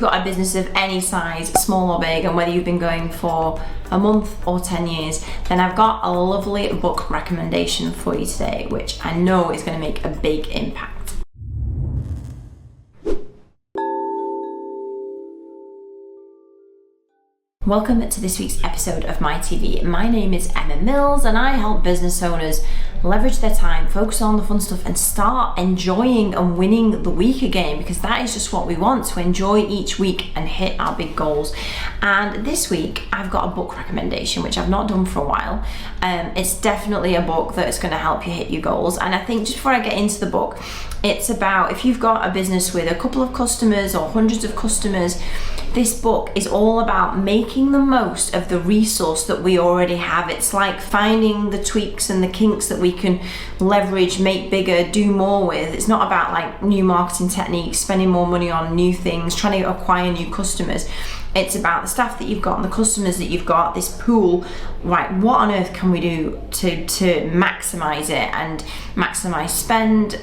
you've got a business of any size, small or big, and whether you've been going for a month or 10 years, then I've got a lovely book recommendation for you today, which I know is going to make a big impact. Welcome to this week's episode of MiTV. My name is Emma Mills and I help business owners leverage their time, focus on the fun stuff and start enjoying and winning the week again, because that is just what we want, to enjoy each week and hit our big goals. And this week I've got a book recommendation which I've not done for a while. It's definitely a book that is going to help you hit your goals, and I think just before I get into the book, it's about if you've got a business with a couple of customers or hundreds of customers, this book is all about making the most of the resource that we already have. It's like finding the tweaks and the kinks that we can leverage, make bigger, do more with. It's not about like new marketing techniques, spending more money on new things, trying to acquire new customers. It's about the staff that you've got and the customers that you've got, this pool. Right, what on earth can we do to maximize it and maximize spend,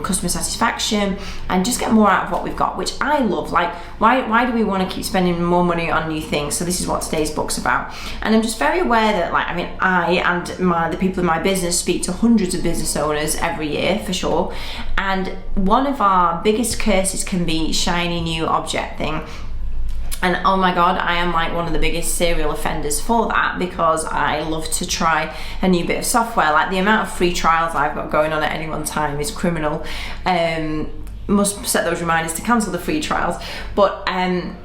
customer satisfaction, and just get more out of what we've got, which I love. Like, why do we want to keep spending more money on new things? So this is what today's book's about. And I'm just very aware that, like, I mean, I and the people in my business speak to hundreds of business owners every year, for sure. And one of our biggest curses can be shiny new object thing. And oh my God, I am like one of the biggest serial offenders for that, because I love to try a new bit of software. Like, the amount of free trials I've got going on at any one time is criminal. Must set those reminders to cancel the free trials. But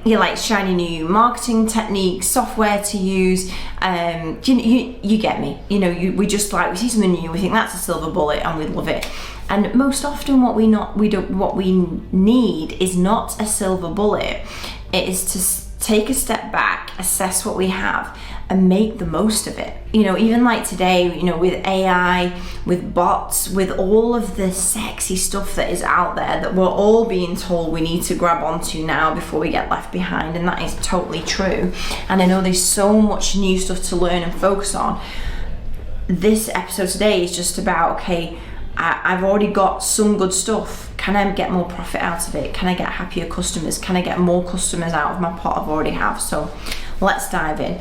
like shiny new marketing techniques, software to use. You get me. You know, we just like, we see something new, we think that's a silver bullet, and we love it. And most often, what we need is not a silver bullet. It is to take a step back, assess what we have, and make the most of it. You know, even like today, you know, with AI, with bots, with all of the sexy stuff that is out there that we're all being told we need to grab onto now before we get left behind, and that is totally true. And I know there's so much new stuff to learn and focus on. This episode today is just about, okay, I've already got some good stuff. Can I get more profit out of it? Can I get happier customers? Can I get more customers out of my pot I've already have? So let's dive in.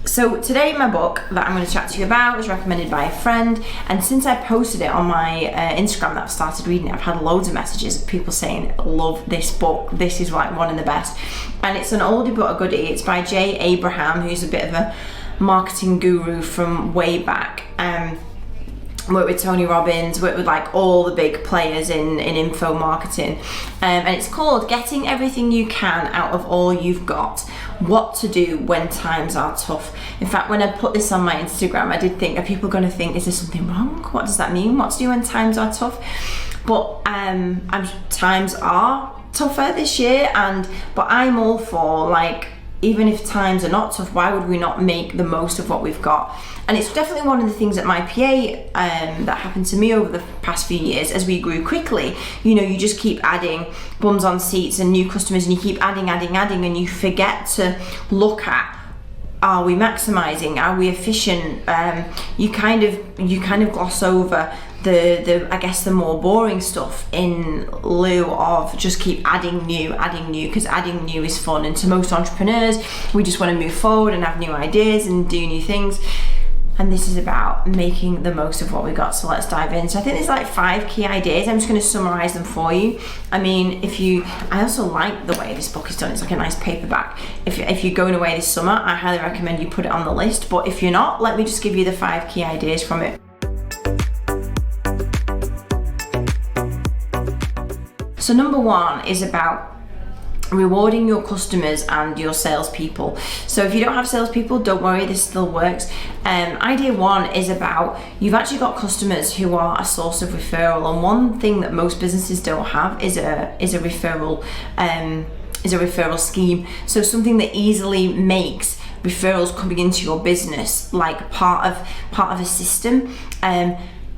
So today my book that I'm going to chat to you about was recommended by a friend, and since I posted it on my Instagram that I've started reading it, I've had loads of messages of people saying, love this book, this is like one of the best. And it's an oldie but a goodie. It's by Jay Abraham, who's a bit of a marketing guru from way back. Worked with Tony Robbins, worked with like all the big players in info marketing, and it's called Getting Everything You Can Out of All You've Got, What to Do When Times Are Tough. In fact, when I put this on my Instagram, I did think, are people going to think, is there something wrong? What does that mean? What to do when times are tough? But times are tougher this year, but I'm all for, like, even if times are not tough, why would we not make the most of what we've got? And it's definitely one of the things at my PA that happened to me over the past few years as we grew quickly. You know, you just keep adding bums on seats and new customers, and you keep adding, and you forget to look at, are we maximizing? Are we efficient? You kind of gloss over the I guess the more boring stuff in lieu of just keep adding new, because adding new is fun. And to most entrepreneurs, we just want to move forward and have new ideas and do new things. And this is about making the most of what we got. So let's dive in. So I think there's like 5 key ideas. I'm just going to summarize them for you. I mean, I also like the way this book is done. It's like a nice paperback. If you're going away this summer, I highly recommend you put it on the list. But if you're not, let me just give you the 5 key ideas from it. So number 1 is about rewarding your customers and your salespeople. So if you don't have salespeople, don't worry, this still works. Idea 1 is about, you've actually got customers who are a source of referral, and one thing that most businesses don't have is a referral scheme. So something that easily makes referrals coming into your business like part of a system.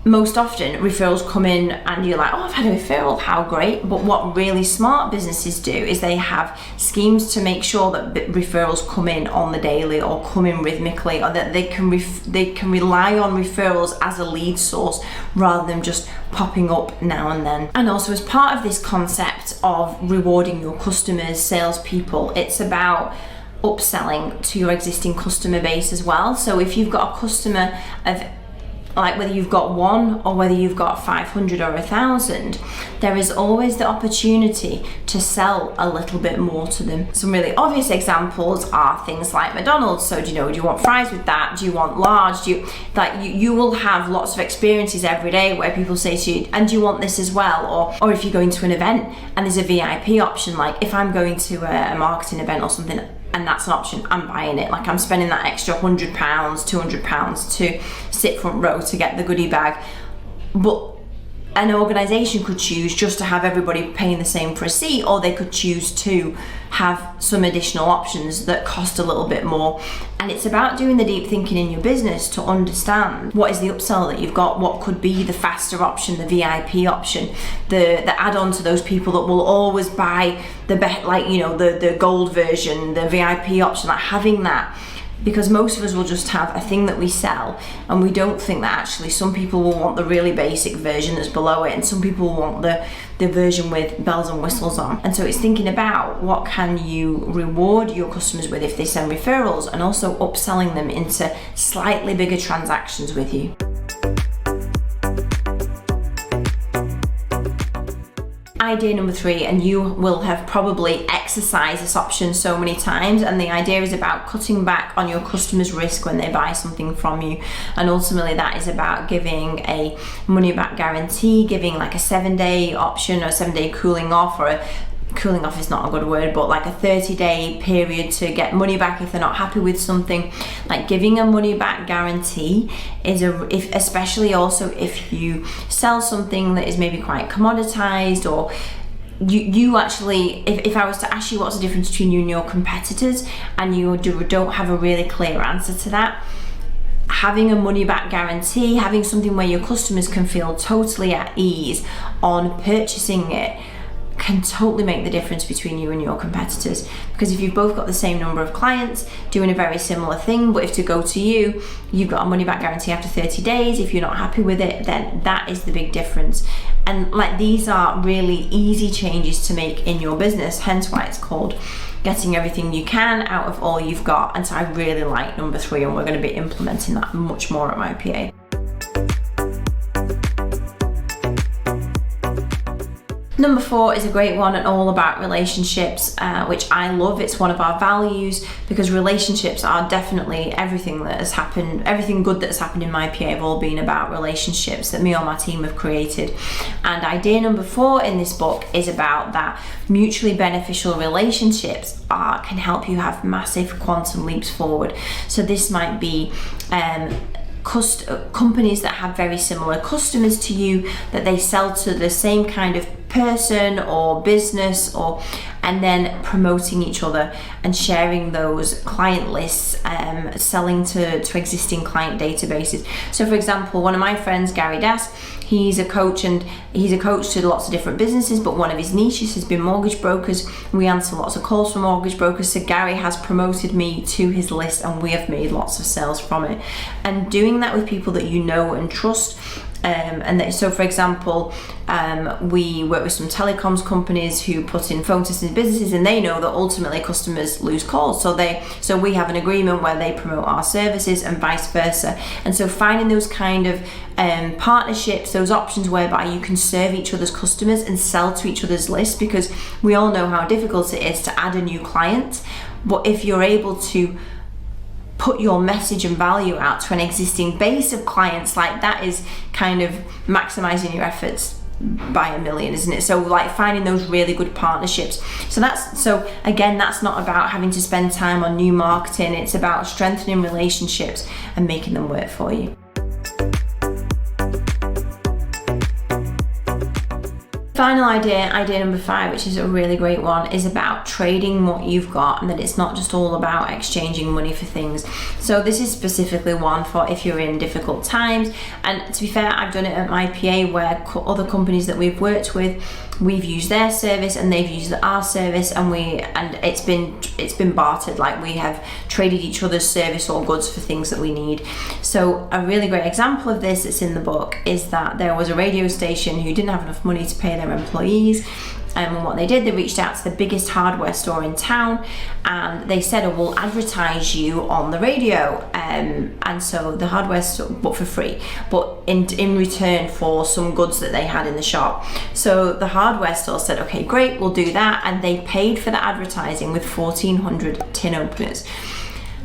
most often referrals come in and you're like, oh, I've had a referral, how great. But what really smart businesses do is they have schemes to make sure that referrals come in on the daily or come in rhythmically, or that they can rely on referrals as a lead source rather than just popping up now and then. And also, as part of this concept of rewarding your customers, salespeople, it's about upselling to your existing customer base as well. So if you've got a customer of, like, whether you've got one or whether you've got 500 or 1,000, there is always the opportunity to sell a little bit more to them. Some really obvious examples are things like McDonald's. So do you want fries with that? Do you want large? You will have lots of experiences every day where people say to you, and do you want this as well? Or if you're going to an event and there's a VIP option, like if I'm going to a marketing event or something, and that's an option, I'm buying it. Like, I'm spending that extra £100, £200 to sit front row to get the goodie bag. But an organisation could choose just to have everybody paying the same for a seat, or they could choose to have some additional options that cost a little bit more. And it's about doing the deep thinking in your business to understand what is the upsell that you've got, what could be the faster option, the VIP option, the add-on to those people that will always buy the gold version, the VIP option, like having that. Because most of us will just have a thing that we sell, and we don't think that actually some people will want the really basic version that's below it, and some people will want the version with bells and whistles on. And so it's thinking about what can you reward your customers with if they send referrals, and also upselling them into slightly bigger transactions with you. Idea number 3, and you will have probably exercised this option so many times, and the idea is about cutting back on your customers' risk when they buy something from you. And ultimately that is about giving a money back guarantee, giving like a 7-day option or a 7-day cooling off, or a cooling off is not a good word, but like a 30-day period to get money back if they're not happy with something. Like, giving a money back guarantee is especially also if you sell something that is maybe quite commoditized, or you actually, if I was to ask you what's the difference between you and your competitors, and you don't have a really clear answer to that, having a money back guarantee, having something where your customers can feel totally at ease on purchasing it, can totally make the difference between you and your competitors. Because if you've both got the same number of clients doing a very similar thing, but if to go to you, you've got a money back guarantee after 30 days, if you're not happy with it, then that is the big difference. And like, these are really easy changes to make in your business, hence why it's called getting everything you can out of all you've got. And so I really like number 3, and we're going to be implementing that much more at my PA. Number 4 is a great one, and all about relationships, which I love. It's one of our values, because relationships are definitely everything good that has happened in my PA have all been about relationships that me or my team have created. And idea number 4 in this book is about that mutually beneficial relationships can help you have massive quantum leaps forward. So this might be companies that have very similar customers to you, that they sell to the same kind of person or business, and then promoting each other and sharing those client lists, selling to existing client databases. So for example, one of my friends, Gary Das, he's a coach, and he's a coach to lots of different businesses, but one of his niches has been mortgage brokers. We answer lots of calls from mortgage brokers, so Gary has promoted me to his list, and we have made lots of sales from it. And doing that with people that you know and trust. So for example, we work with some telecoms companies who put in phone systems in businesses, and they know that ultimately customers lose calls. So we have an agreement where they promote our services and vice versa. And so finding those kind of partnerships, those options whereby you can serve each other's customers and sell to each other's lists, because we all know how difficult it is to add a new client. But if you're able to put your message and value out to an existing base of clients, like, that is kind of maximizing your efforts by 1,000,000, isn't it? So like, finding those really good partnerships. So again, that's not about having to spend time on new marketing. It's about strengthening relationships and making them work for you. final idea number 5, which is a really great one, is about trading what you've got, and that it's not just all about exchanging money for things. So this is specifically one for if you're in difficult times. And to be fair, I've done it at MiPA, where other companies that we've worked with, we've used their service and they've used our service, and it's been bartered. Like, we have traded each other's service or goods for things that we need. So a really great example of this that's in the book is that there was a radio station who didn't have enough money to pay their employees. And what they did, they reached out to the biggest hardware store in town, and they said, oh, we'll advertise you on the radio. And so the hardware store, but for free, but in return for some goods that they had in the shop. So the hardware store said, okay, great, we'll do that. And they paid for the advertising with 1,400 tin openers.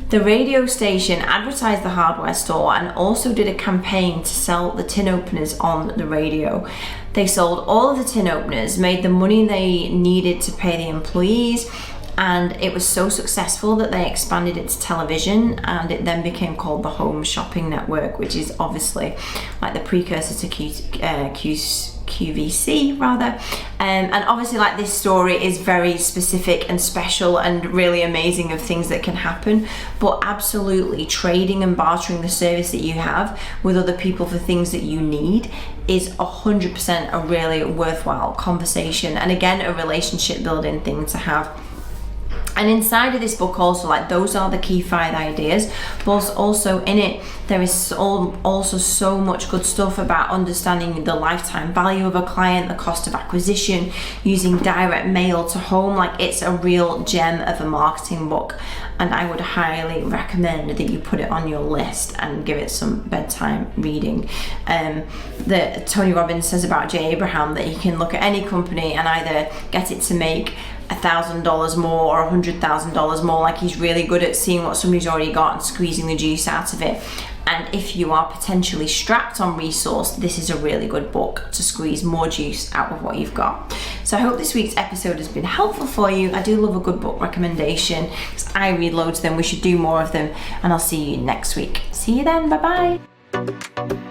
The radio station advertised the hardware store and also did a campaign to sell the tin openers on the radio. They sold all of the tin openers, made the money they needed to pay the employees, and it was so successful that they expanded it to television, and it then became called the Home Shopping Network, which is obviously like the precursor to QVC rather. And obviously, like, this story is very specific and special and really amazing of things that can happen, but absolutely trading and bartering the service that you have with other people for things that you need is 100% a really worthwhile conversation, and again, a relationship building thing to have. And inside of this book also, like, those are the key 5 ideas, but also in it there is also so much good stuff about understanding the lifetime value of a client, the cost of acquisition, using direct mail to home. Like, it's a real gem of a marketing book, and I would highly recommend that you put it on your list and give it some bedtime reading. That Tony Robbins says about Jay Abraham, that he can look at any company and either get it to make $1,000 more or $100,000 more. Like, he's really good at seeing what somebody's already got and squeezing the juice out of it. And if you are potentially strapped on resource, this is a really good book to squeeze more juice out of what you've got. So I hope this week's episode has been helpful for you. I do love a good book recommendation because I read loads of them. We should do more of them, and I'll see you next week. See you then. Bye bye.